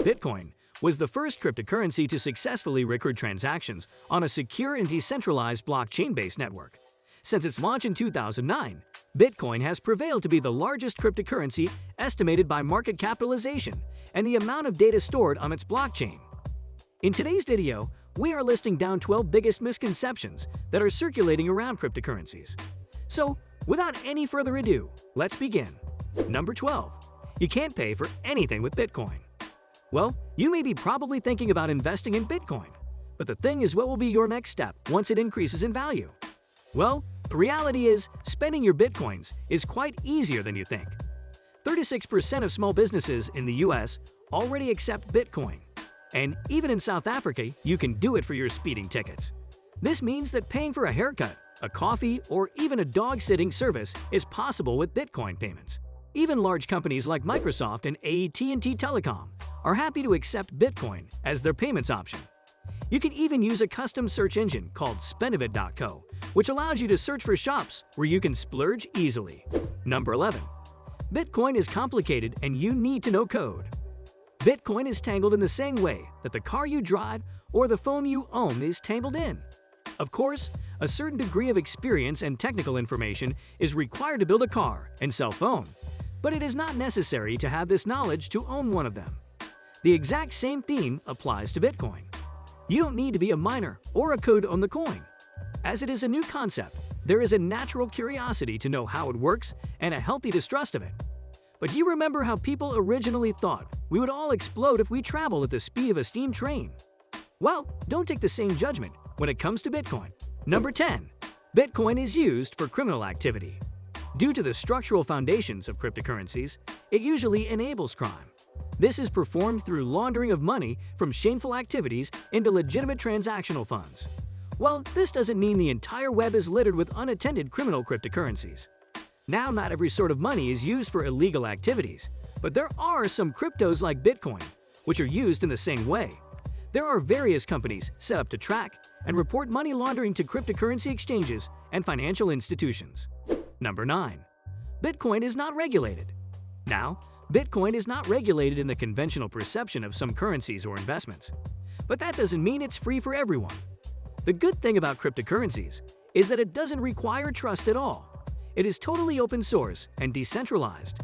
Bitcoin was the first cryptocurrency to successfully record transactions on a secure and decentralized blockchain-based network. Since its launch in 2009, Bitcoin has prevailed to be the largest cryptocurrency estimated by market capitalization and the amount of data stored on its blockchain. In today's video, we are listing down 12 biggest misconceptions that are circulating around cryptocurrencies. So, without any further ado, let's begin. Number 12. You can't pay for anything with Bitcoin. Well, you may be probably thinking about investing in Bitcoin, but the thing is, what will be your next step once it increases in value? Well, the reality is, spending your Bitcoins is quite easier than you think. 36% of small businesses in the US already accept Bitcoin. And even in South Africa, you can do it for your speeding tickets. This means that paying for a haircut, a coffee, or even a dog-sitting service is possible with Bitcoin payments. Even large companies like Microsoft and AT&T Telecom are happy to accept Bitcoin as their payments option. You can even use a custom search engine called spendivit.co, which allows you to search for shops where you can splurge easily. Number 11. Bitcoin is complicated and you need to know code. Bitcoin is tangled in the same way that the car you drive or the phone you own is tangled in. Of course, a certain degree of experience and technical information is required to build a car and cell phone, but it is not necessary to have this knowledge to own one of them. The exact same theme applies to Bitcoin. You don't need to be a miner or a code on the coin. As it is a new concept, there is a natural curiosity to know how it works and a healthy distrust of it. But you remember how people originally thought we would all explode if we traveled at the speed of a steam train? Well, don't take the same judgment when it comes to Bitcoin. Number 10. Bitcoin is used for criminal activity. Due to the structural foundations of cryptocurrencies, it usually enables crime. This is performed through laundering of money from shameful activities into legitimate transactional funds. Well, this doesn't mean the entire web is littered with unattended criminal cryptocurrencies. Now, not every sort of money is used for illegal activities, but there are some cryptos like Bitcoin, which are used in the same way. There are various companies set up to track and report money laundering to cryptocurrency exchanges and financial institutions. Number 9. Bitcoin is not regulated. Now, Bitcoin is not regulated in the conventional perception of some currencies or investments. But that doesn't mean it's free for everyone. The good thing about cryptocurrencies is that it doesn't require trust at all. It is totally open source and decentralized.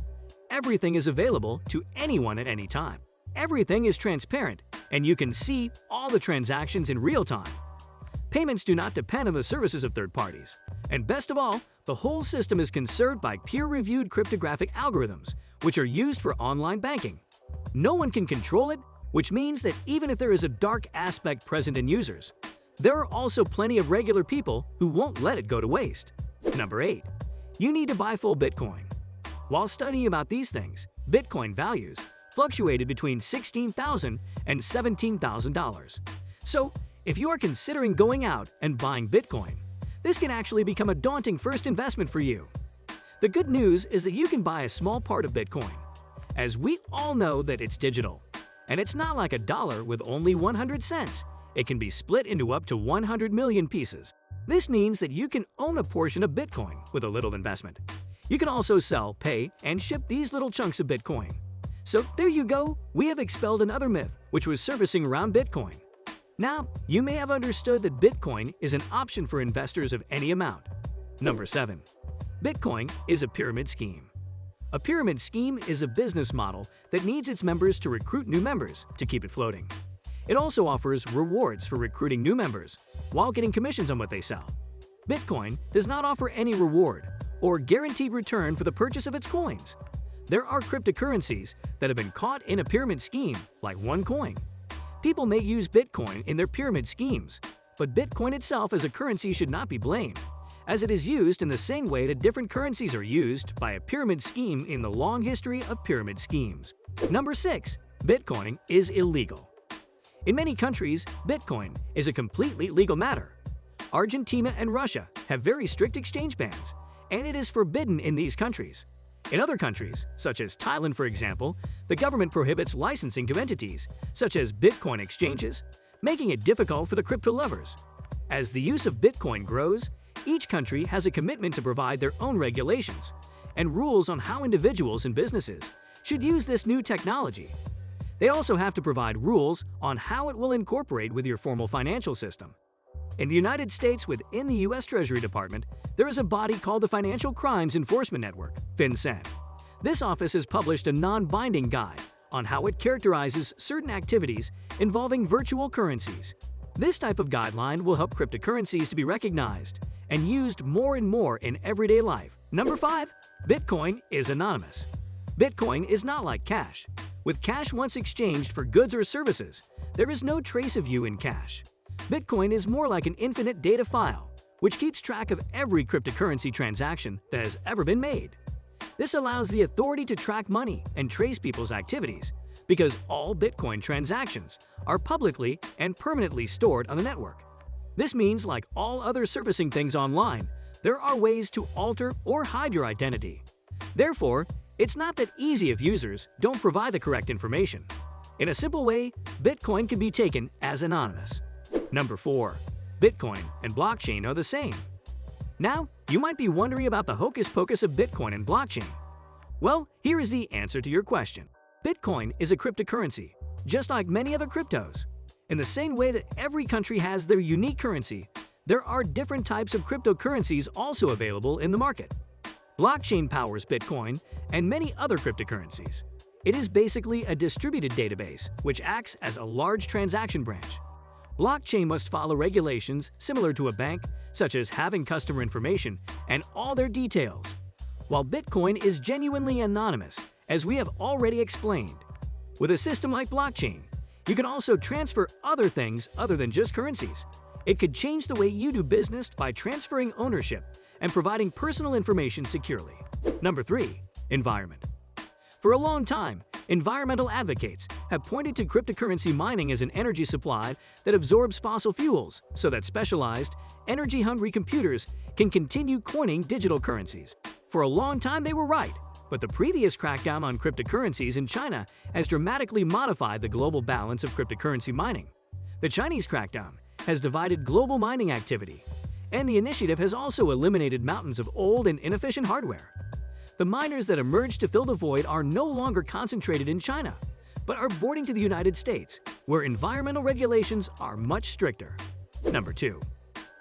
Everything is available to anyone at any time. Everything is transparent, and you can see all the transactions in real time. Payments do not depend on the services of third parties. And best of all, the whole system is conserved by peer-reviewed cryptographic algorithms, which are used for online banking. No one can control it, which means that even if there is a dark aspect present in users, there are also plenty of regular people who won't let it go to waste. Number 8. You need to buy full Bitcoin. While studying about these things, Bitcoin values fluctuated between $16,000 and $17,000. So, if you are considering going out and buying Bitcoin, this can actually become a daunting first investment for you. The good news is that you can buy a small part of Bitcoin, as we all know that it's digital. And it's not like a dollar with only 100 cents. It can be split into up to 100 million pieces. This means that you can own a portion of Bitcoin with a little investment. You can also sell, pay, and ship these little chunks of Bitcoin. So there you go, we have expelled another myth which was surfacing around Bitcoin. Now, you may have understood that Bitcoin is an option for investors of any amount. Number 7. Bitcoin is a pyramid scheme. A pyramid scheme is a business model that needs its members to recruit new members to keep it floating. It also offers rewards for recruiting new members while getting commissions on what they sell. Bitcoin does not offer any reward or guaranteed return for the purchase of its coins. There are cryptocurrencies that have been caught in a pyramid scheme, like OneCoin. People may use Bitcoin in their pyramid schemes, but Bitcoin itself as a currency should not be blamed, as it is used in the same way that different currencies are used by a pyramid scheme in the long history of pyramid schemes. Number 6. Bitcoin is illegal. In many countries, Bitcoin is a completely legal matter. Argentina and Russia have very strict exchange bans, and it is forbidden in these countries. In other countries, such as Thailand for example, the government prohibits licensing to entities, such as Bitcoin exchanges, making it difficult for the crypto lovers. As the use of Bitcoin grows, each country has a commitment to provide their own regulations and rules on how individuals and businesses should use this new technology. They also have to provide rules on how it will incorporate with your formal financial system. In the United States, within the U.S. Treasury Department, there is a body called the Financial Crimes Enforcement Network, FinCEN. This office has published a non-binding guide on how it characterizes certain activities involving virtual currencies. This type of guideline will help cryptocurrencies to be recognized and used more and more in everyday life. Number 5. Bitcoin is anonymous. Bitcoin is not like cash. With cash once exchanged for goods or services, there is no trace of you in cash. Bitcoin is more like an infinite data file, which keeps track of every cryptocurrency transaction that has ever been made. This allows the authority to track money and trace people's activities, because all Bitcoin transactions are publicly and permanently stored on the network. This means, like all other surfacing things online, there are ways to alter or hide your identity. Therefore, it's not that easy if users don't provide the correct information. In a simple way, Bitcoin can be taken as anonymous. Number 4. Bitcoin and blockchain are the same. Now, you might be wondering about the hocus pocus of Bitcoin and blockchain. Well, here is the answer to your question. Bitcoin is a cryptocurrency, just like many other cryptos. In the same way that every country has their unique currency, there are different types of cryptocurrencies also available in the market. Blockchain powers Bitcoin and many other cryptocurrencies. It is basically a distributed database which acts as a large transaction branch. Blockchain must follow regulations similar to a bank, such as having customer information and all their details, while Bitcoin is genuinely anonymous, as we have already explained. With a system like blockchain, you can also transfer other things other than just currencies. It could change the way you do business by transferring ownership and providing personal information securely. Number 3. Environment. For a long time, environmental advocates have pointed to cryptocurrency mining as an energy supply that absorbs fossil fuels so that specialized, energy-hungry computers can continue coining digital currencies. For a long time they were right, but the previous crackdown on cryptocurrencies in China has dramatically modified the global balance of cryptocurrency mining. The Chinese crackdown has divided global mining activity, and the initiative has also eliminated mountains of old and inefficient hardware. The miners that emerged to fill the void are no longer concentrated in China, but are boarding to the United States, where environmental regulations are much stricter. Number 2.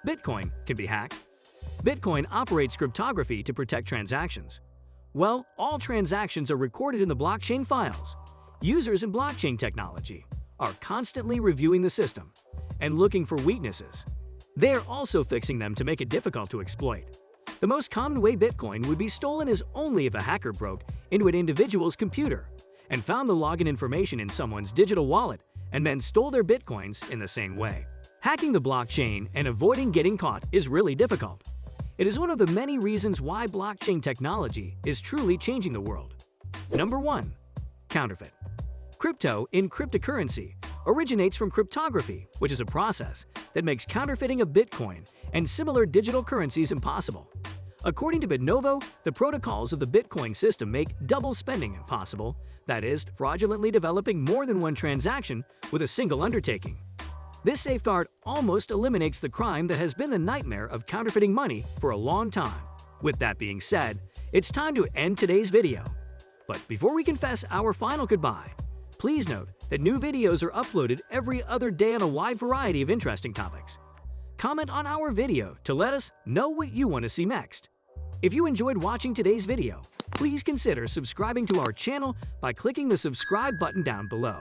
Bitcoin can be hacked. Bitcoin operates cryptography to protect transactions. Well, all transactions are recorded in the blockchain files. Users in blockchain technology are constantly reviewing the system and looking for weaknesses. They are also fixing them to make it difficult to exploit. The most common way Bitcoin would be stolen is only if a hacker broke into an individual's computer and found the login information in someone's digital wallet and then stole their Bitcoins in the same way. Hacking the blockchain and avoiding getting caught is really difficult. It is one of the many reasons why blockchain technology is truly changing the world. Number 1. Counterfeit. Crypto in cryptocurrency originates from cryptography, which is a process that makes counterfeiting of Bitcoin and similar digital currencies impossible. According to Bitnovo, the protocols of the Bitcoin system make double spending impossible, that is, fraudulently developing more than one transaction with a single undertaking. This safeguard almost eliminates the crime that has been the nightmare of counterfeiting money for a long time. With that being said, it's time to end today's video. But before we confess our final goodbye, please note that new videos are uploaded every other day on a wide variety of interesting topics. Comment on our video to let us know what you want to see next. If you enjoyed watching today's video, please consider subscribing to our channel by clicking the subscribe button down below.